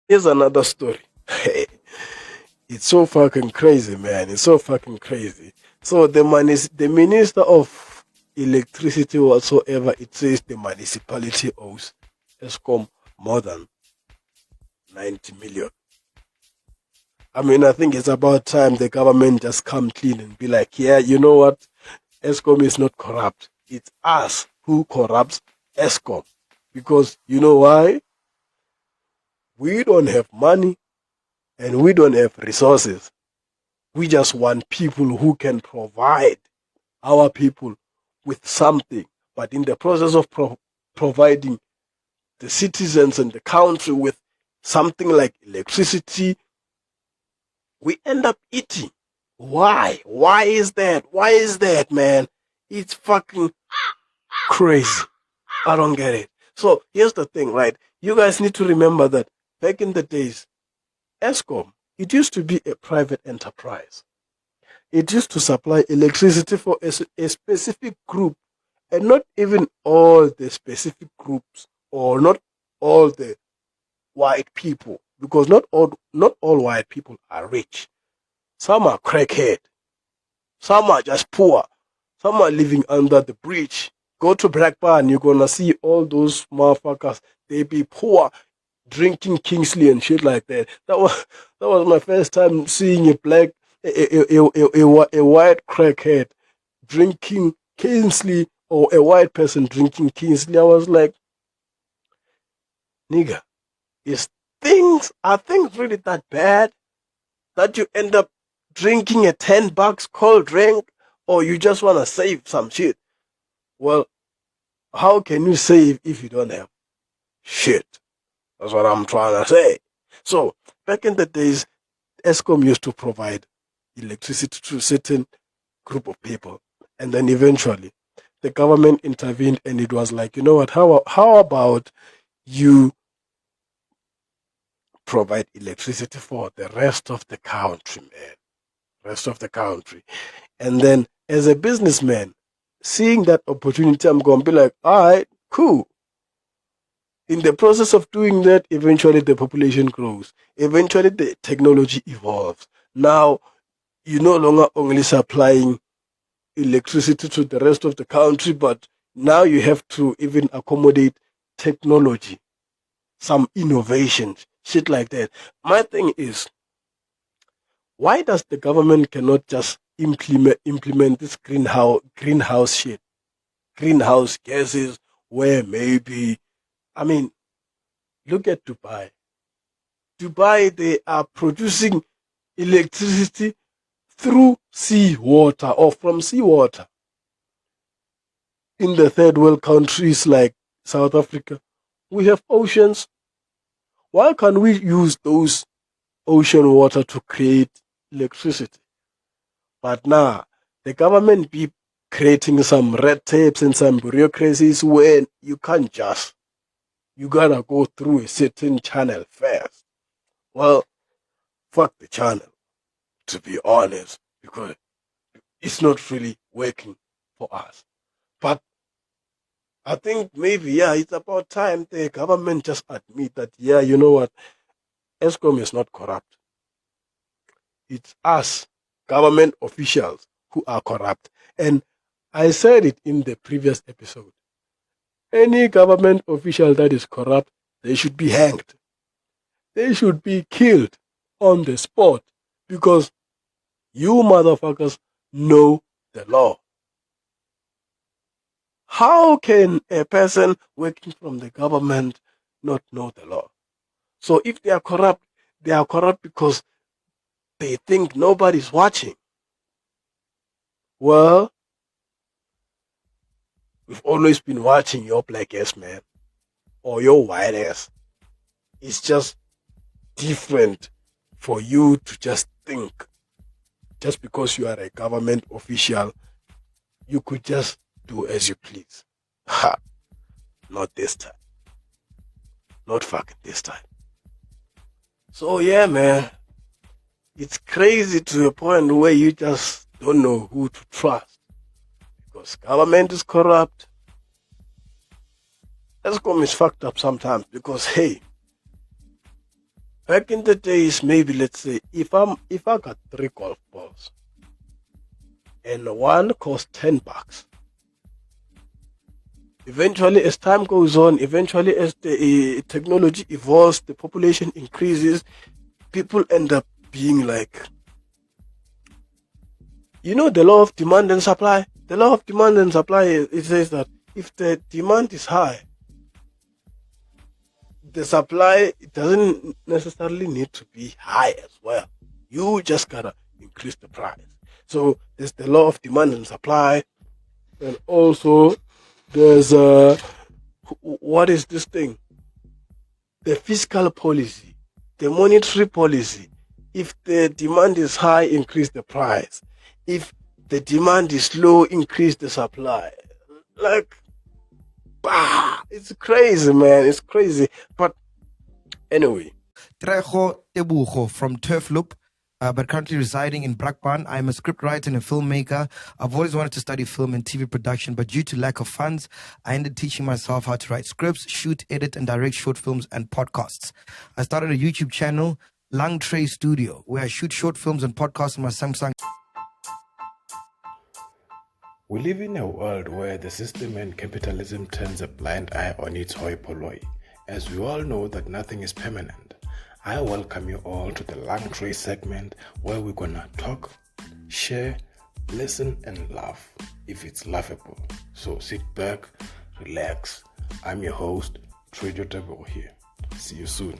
Here's another story. It's so fucking crazy, man. It's so fucking crazy. So the minister of electricity whatsoever, it says the municipality owes Eskom more than 90 million. I mean, I think it's about time the government just come clean and be like, yeah, you know what? Eskom is not corrupt. It's us who corrupts Eskom. Because you know why? We don't have money and we don't have resources. We just want people who can provide our people with something. But in the process of providing the citizens and the country with something like electricity, we end up eating. Why? Why is that? Why is that, man? It's fucking crazy. I don't get it. So here's the thing, right? You guys need to remember that back in the days, Eskom, it used to be a private enterprise. It used to supply electricity for a specific group, and not even all the specific groups, or not all the white people, because not all white people are rich. Some are crackhead, some are just poor, some are living under the bridge. Go to Blackburn, you're gonna see all those motherfuckers. They be poor, drinking Kingsley and shit like that. That was my first time seeing a white crackhead drinking Kingsley, or a white person drinking Kingsley. I was like, nigga, are things really that bad that you end up drinking a $10 cold drink, or you just wanna save some shit? Well, how can you save if you don't have shit? That's what I'm trying to say. So back in the days, Eskom used to provide electricity to a certain group of people, and then eventually the government intervened, and it was like, you know what? How about you provide electricity for the rest of the country, man? Rest of the country. And then, as a businessman, seeing that opportunity, I'm going to be like, all right, cool. In the process of doing that, eventually the population grows. Eventually the technology evolves. Now, you're no longer only supplying electricity to the rest of the country, but now you have to even accommodate technology, some innovations, shit like that. My thing is, why does the government cannot just implement this greenhouse shit, greenhouse gases, where maybe, I mean, look at Dubai. Dubai, they are producing electricity through seawater, or from seawater. In the third world countries like South Africa, we have oceans. Why can't we use those ocean water to create electricity? But now, the government be creating some red tapes and some bureaucracies where you can't just, you gotta go through a certain channel first. Well, fuck the channel, to be honest, because it's not really working for us. But I think maybe, yeah, it's about time the government just admit that, yeah, you know what, Eskom is not corrupt. It's us, government officials, who are corrupt. And I said it in the previous episode. Any government official that is corrupt, they should be hanged. They should be killed on the spot, because you motherfuckers know the law. How can a person working from the government not know the law? So if they are corrupt because they think nobody's watching. Well, we've always been watching your black ass, man, or your white ass. It's just different for you to just think, just because you are a government official, you could just do as you please. Ha! Not this time. Not fucking this time. So yeah, man, it's crazy to a point where you just don't know who to trust, because government is corrupt. Eskom is fucked up sometimes, because hey, Back in the days, maybe let's say if I got 3 golf balls and one cost $10. Eventually, as time goes on, eventually as the technology evolves, the population increases, people end up being like, the law of demand and supply. The law of demand and supply, it says that if the demand is high, the supply doesn't necessarily need to be high as well. You just gotta increase the price. So there's the law of demand and supply, and also there's what is this thing? The fiscal policy, the monetary policy. If the demand is high, increase the price. If the demand is low, increase the supply. Like, it's crazy, man. It's crazy. But anyway. Trejo Tebugo from Turf Loop, but currently residing in Brakpan. I'm a scriptwriter and a filmmaker. I've always wanted to study film and TV production, but due to lack of funds, I ended teaching myself how to write scripts, shoot, edit, and direct short films and podcasts. I started a YouTube channel, LungTrey Studio, where I shoot short films and podcasts on my Samsung. We live in a world where the system and capitalism turns a blind eye on its hoi polloi. As we all know that nothing is permanent, I welcome you all to the LungTrey segment where we're gonna talk, share, listen, and laugh if it's laughable. So sit back, relax. I'm your host, Trejo Taboo here. See you soon.